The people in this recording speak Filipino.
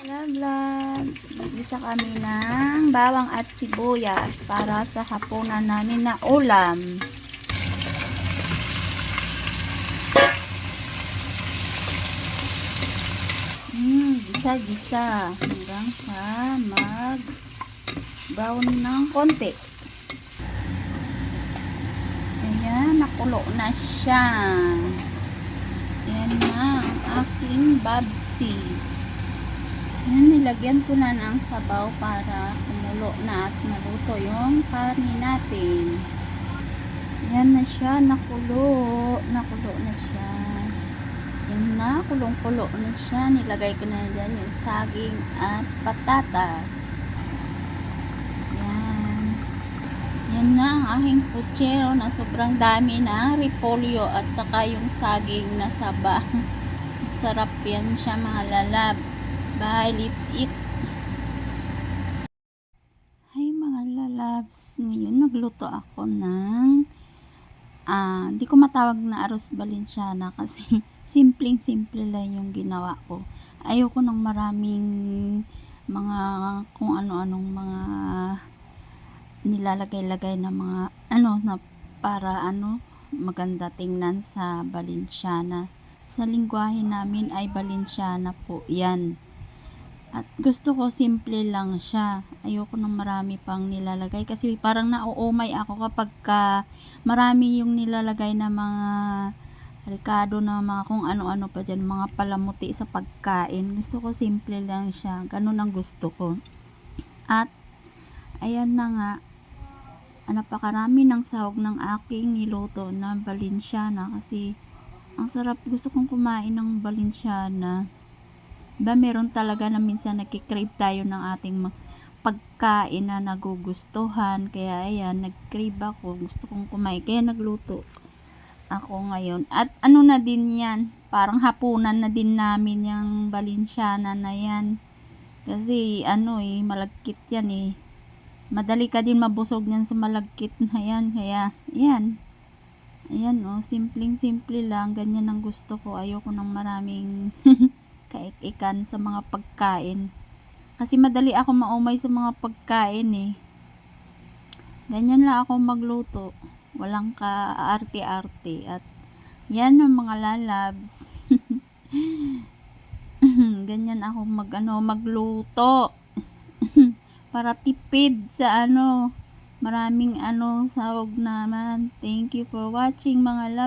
Vlog, isa kami ng bawang at sibuyas para sa hapunan namin na ulam. Gisa-gisa hanggang sa mag brown ng konti. Ayan, nakulo na siya. Ayan na ang aking babsi. Ayan, nilagyan ko na ng sabaw para kumulo na at maluto yung karne natin. Ayan na siya, nakulo na siya. Ayan na, kulong-kulo na siya. Nilagay ko na dyan yung saging at patatas. Ayan. Ayan na ang aking puchero na sobrang dami na repolyo at saka yung saging na saba. Masarap yan siya mga lalab. Bye, let's eat. Hi mga lalabs, ngayon nagluto ako ng hindi ko matawag na arroz Valenciana kasi simpleng-simple lang yung ginawa ko. Ayoko ng maraming mga kung ano-anong mga nilalagay-lagay na mga na para maganda tingnan sa Valenciana. Sa lingwahe namin ay Valenciana po yan. At gusto ko simple lang siya. Ayoko ng marami pang nilalagay kasi parang nauumay ako kapag marami yung nilalagay na mga ricado na mga kung ano-ano pa dyan, mga palamuti sa pagkain. Gusto ko simple lang siya. Ganun ang gusto ko. At ayan na nga, napakarami ng sahog ng aking niluto na Valenciana kasi ang sarap. Gusto kong kumain ng Valenciana. Meron talaga na minsan nagki-crave tayo ng ating pagkain na nagugustuhan. Kaya ayan, nag-crave ako. Gusto kong kumain. Kaya nagluto ako ngayon. At na din yan. Parang hapunan na din namin yung Valenciana na yan. Kasi malagkit yan . Madali ka din mabusog yan sa malagkit na yan. Kaya yan. Ayan simpleng-simple lang. Ganyan ang gusto ko. Ayoko ng maraming kaikikan sa mga pagkain. Kasi madali ako maumay sa mga pagkain . Ganyan lang ako magluto. Walang ka-arte-arte. At yan ang mga lalabs. Ganyan ako magluto. Para tipid sa maraming sahog naman. Thank you for watching mga lalabs.